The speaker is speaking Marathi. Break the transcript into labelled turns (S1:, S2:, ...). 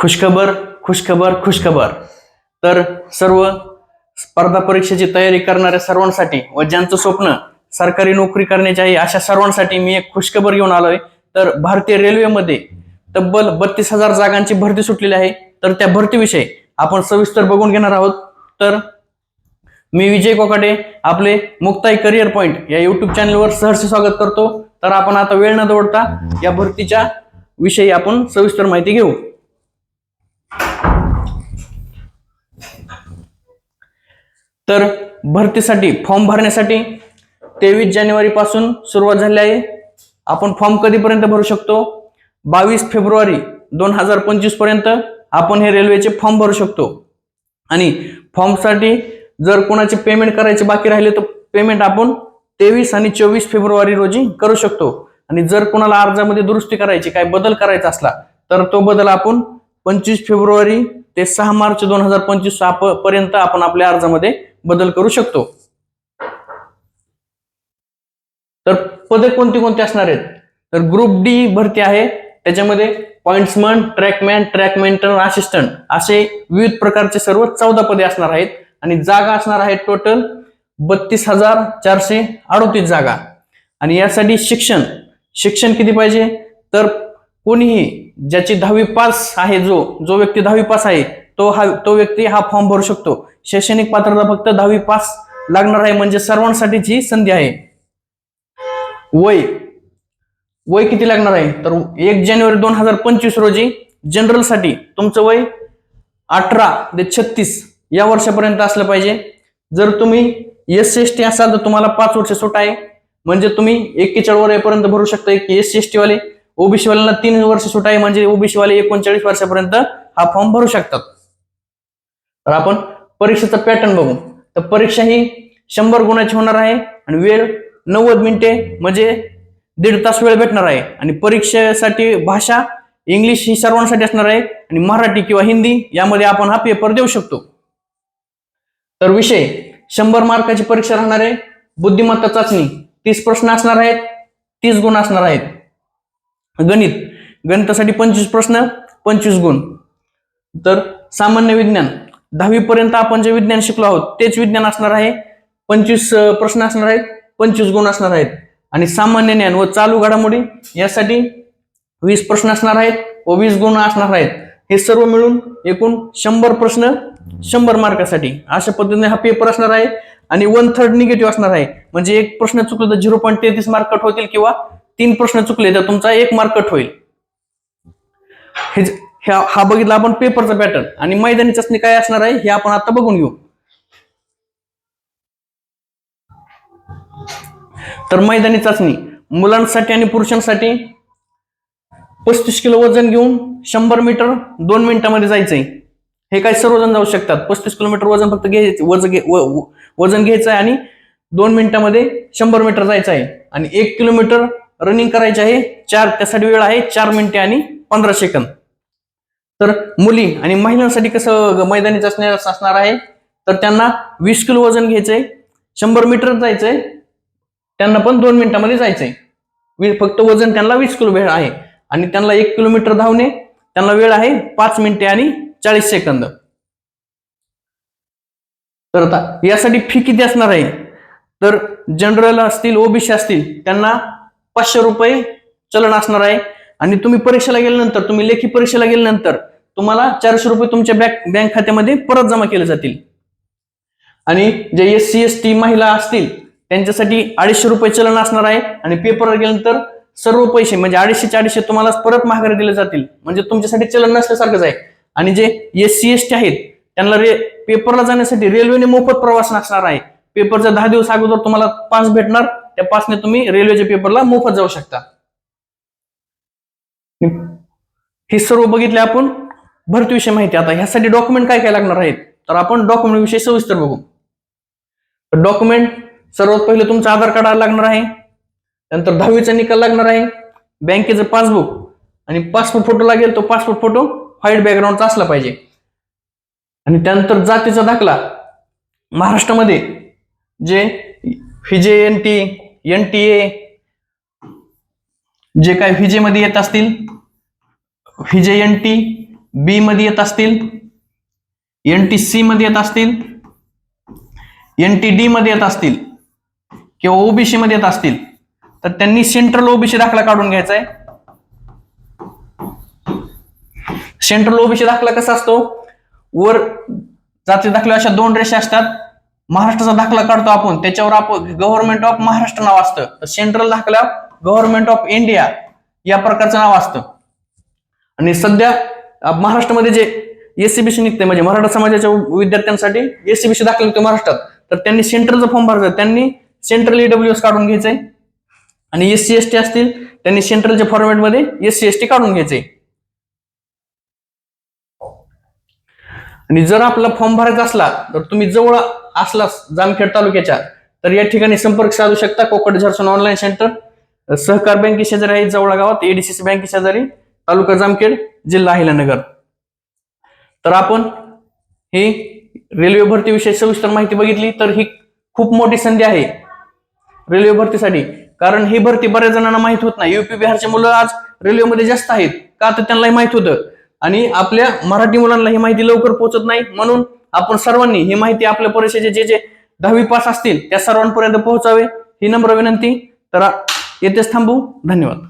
S1: खुशखबर खुशखबर खुशखबर. तर सर्व स्पर्धा परीक्षेची तयारी करणाऱ्या सर्वांसाठी व ज्यांचं स्वप्न सरकारी नोकरी करण्याचे आहे अशा सर्वांसाठी मी एक खुशखबर घेऊन आलोय. तर भारतीय रेल्वेमध्ये तब्बल 32,000 जागांची भरती सुटलेली आहे. तर त्या भरतीविषयी आपण सविस्तर बघून घेणार आहोत. तर मी विजय कोकाटे आपले मुक्ताई करिअर पॉइंट या युट्यूब चॅनलवर सहर्ष स्वागत करतो. तर आपण आता वेळ न दवडता या भरतीच्या विषयी आपण सविस्तर माहिती घेऊ. तर भरतीसाठी फॉर्म भरण्यासाठी 23 जानेवारी पासून सुरुवात झाली आहे. आपण फॉर्म कधीपर्यंत भरू शकतो? 22 फेब्रुवारी 2025 पर्यंत आपण हे रेल्वेचे फॉर्म भरू शकतो. आणि फॉर्मसाठी जर कोणाचे पेमेंट करायचे बाकी राहिले तर पेमेंट आपण 23 आणि 24 फेब्रुवारी रोजी करू शकतो. आणि जर कोणाला अर्जामध्ये दुरुस्ती करायची, काय बदल करायचा असला तर तो बदल आपण 25 फेब्रुवारी ते 6 मार्च 2025 पर्यंत आपण आपल्या अर्जामध्ये बदल करू शकतो. तर पदे कोणती कोणती असणार आहेत? तर ग्रुप डी भरती आहे. त्याच्यामध्ये पॉइंट्समन, ट्रॅकमॅन, ट्रॅक मेंटेनर, असिस्टंट असे विविध प्रकारचे सर्व 14 पदे असणार आहेत. आणि जागा असणार आहेत टोटल 32,438 जागा. आणि यासाठी शिक्षण किती पाहिजे? तर कोणीही ज्याची 10वी पास आहे, जो व्यक्ती 10वी पास आहे तो व्यक्ती हा फॉर्म भरू शकतो. शैक्षणिक पात्रता फक्त 10वी पास लागणार आहे, म्हणजे सर्वांसाठीची संधी आहे. वय किती लागणार आहे? तर 1 जानेवारी 2025 रोजी जनरल साठी तुमचं वय 18 ते 36 या वर्षापर्यंत असलं पाहिजे. जर तुम्ही SC/ST असाल तर तुम्हाला 5 वर्ष सूट आहे, म्हणजे तुम्ही 41 वयापर्यंत भरू शकता. SC/ST वाले. ओबीसी वाल्यांना 3 वर्ष सूट आहे, म्हणजे ओबीसी वाले 39 वर्षापर्यंत हा फॉर्म भरू शकतात. तर आपण परीक्षेचा पॅटर्न बघू. तर परीक्षा ही 100 गुणाची होणार आहे आणि वेळ 90 मिनिटे, म्हणजे 1.5 तास वेळ भेटणार आहे. आणि परीक्षेसाठी भाषा इंग्लिश ही सर्वांसाठी असणार आहे आणि मराठी किंवा हिंदी यामध्ये आपण हा पेपर देऊ शकतो. तर विषय 100 मार्काची परीक्षा राहणार आहे. बुद्धिमत्ता चाचणी 30 प्रश्न असणार आहेत, 30 गुण असणार आहेत. गणितासाठी 25 प्रश्न, 25 गुण. तर सामान्य विज्ञान 10वी पर्यंत आपण जे विज्ञान शिकलो आहोत तेच विज्ञान असणार आहे. 25 प्रश्न असणार आहेत, 25 गुण असणार आहेत. आणि सामान्य ज्ञान व चालू घडामोडी यासाठी 20 प्रश्न असणार आहेत व 20 गुण असणार आहेत. हे सर्व मिळून एकूण 100 प्रश्न 100 मार्कासाठी अशा पद्धतीने हा पेपर असणार आहे. आणि 1/3 निगेटिव्ह असणार आहे, म्हणजे एक प्रश्न चुकला तर 0.33 मार्क कट होतील, किंवा 3 प्रश्न चुकले तर तुमचा 1 मार्क कट होईल. हा बघितला आपण पेपरचा पॅटर्न. आणि मैदानी चाचणी काय असणार आहे हे आपण आता बघून घेऊ. तर मैदानी चाचणी मुलांसाठी आणि पुरुषांसाठी 35 किलो वजन घेऊन 100 मीटर 2 मिनिटांमध्ये जायचंय. हे काय सर्वजण जाऊ शकतात. 35 किलोमीटर वजन फक्त वजन घ्यायचं आहे आणि 2 मिनिटांमध्ये 100 मीटर जायचं आहे. आणि 1 किलोमीटर रनिंग करायचे आहे. त्यासाठी वेळ आहे 4 मिनिटे आणि 15 सेकंद. तर मुली आणि महिलांसाठी कसं मैदानी चाचणी असणार आहे? तर त्यांना 20 किलो वजन घ्यायचंय, 100 मीटर जायचंय, त्यांना पण 2 मिनिटांमध्ये जायचंय. फक्त वजन त्यांना 20 किलो वेळ आहे. आणि त्यांना 1 किलोमीटर धावणे त्यांना वेळ आहे 5 मिनिटे आणि 40 सेकंद. तर आता यासाठी फी किती असणार आहे? तर जनरल असतील, ओबीसी असतील त्यांना 500 रुपये चलन असणार आहे. आणि तुम्ही परीक्षेला गेल्यानंतर, तुम्ही लेखी परीक्षेला गेल्यानंतर तुम्हाला 400 रुपये तुमच्या बँक खात्यामध्ये परत जमा केले जातील. आणि जे SC/ST महिला असतील त्यांच्यासाठी 250 रुपये चलन असणार आहे. आणि पेपरवर गेल्यानंतर सर्व पैसे म्हणजे 250 तुम्हाला परत माघारी दिले जातील, म्हणजे तुमच्यासाठी चलन नसल्यासारखंच आहे. आणि जे SC/ST आहेत त्यांना पेपरला जाण्यासाठी रेल्वेने मोफत प्रवास नसणार आहे. पेपरच्या 10 दिवस अगोदर तुम्हाला पास भेटणार, त्या पासने तुम्ही रेल्वेच्या पेपरला मोफत जाऊ शकता. हे सर्व बघितले आपण भरतीविषयी माहिती. आता ह्यासाठी डॉक्युमेंट काय काय लागणार आहेत तर आपण डॉक्युमेंट विषयी सविस्तर बघू. डॉक्युमेंट सर्वात पहिले तुमचं आधार कार्ड लागणार आहे. नंतर 10वीचा निकाल लागणार आहे, बँकेचं पासबुक आणि पासपोर्ट फोटो लागेल. तो पासपोर्ट फोटो व्हाईट बॅकग्राऊंडचा असला पाहिजे. आणि त्यानंतर जातीचा दाखला. महाराष्ट्रामध्ये जे VJNT, NTA जे काय व्हीजे मध्ये येत असतील, VJNT, बी मध्ये येत असतील, NTC मध्ये येत असतील, NTD मध्ये येत असतील किंवा ओबीसी मध्ये येत असतील तर त्यांनी सेंट्रल ओबीसी दाखला काढून घ्यायचा आहे. सेंट्रल ओबीसी दाखला कसा असतो, वर जाती दाखले अशा 2 रेषा असतात. महाराष्ट्राचा दाखला काढतो आपण, त्याच्यावर आपण गव्हर्नमेंट ऑफ महाराष्ट्र नाव असतं. तर सेंट्रल दाखला गव्हर्नमेंट ऑफ इंडिया या प्रकारचं नाव असतं. आणि सध्या महाराष्ट्रामध्ये जे एससीबीसी निघते म्हणजे मराठा समाजाच्या विद्यार्थ्यांसाठी एससीबीसी दाखला निघतो महाराष्ट्रात, तर त्यांनी सेंट्रलचा फॉर्म भरायचा, त्यांनी सेंट्रल ईडब्ल्यूएस काढून घ्यायचंय. आणि SC ST असतील त्यांनी सेंट्रलच्या फॉर्मॅटमध्ये SC ST काढून घ्यायचे. आणि जर आपला फॉर्म भरायचा असला तर तुम्ही जवळ असला जामखेड तालुक्याच्या तर या ठिकाणी संपर्क साधू शकता. कोकण झर्सन ऑनलाईन सेंटर, सहकार बँके शेजारी आहे जवळ गावात, ADCC बँके शेजारी, तालुका जामखेड, जिल्हा अहिल्यानगर. तर आपण ही रेल्वे भरतीविषयी सविस्तर माहिती बघितली. तर ही खूप मोठी संधी आहे रेल्वे भरतीसाठी, कारण ही भरती बऱ्याच जणांना माहित होत नाही. UP बिहारचे मुलं आज रेल्वेमध्ये जास्त आहेत का, तर त्यांनाही माहित होतं आणि आपल्या मराठी मुलांना ही माहिती लवकर पोहोचत नाही. म्हणून आपण सर्वांनी ही माहिती आपल्या परिषदेचे जे 10वी पास असतील त्या सर्वांपर्यंत पोहोचावे ही नम्र विनंती. तर येथेच थांबू. धन्यवाद.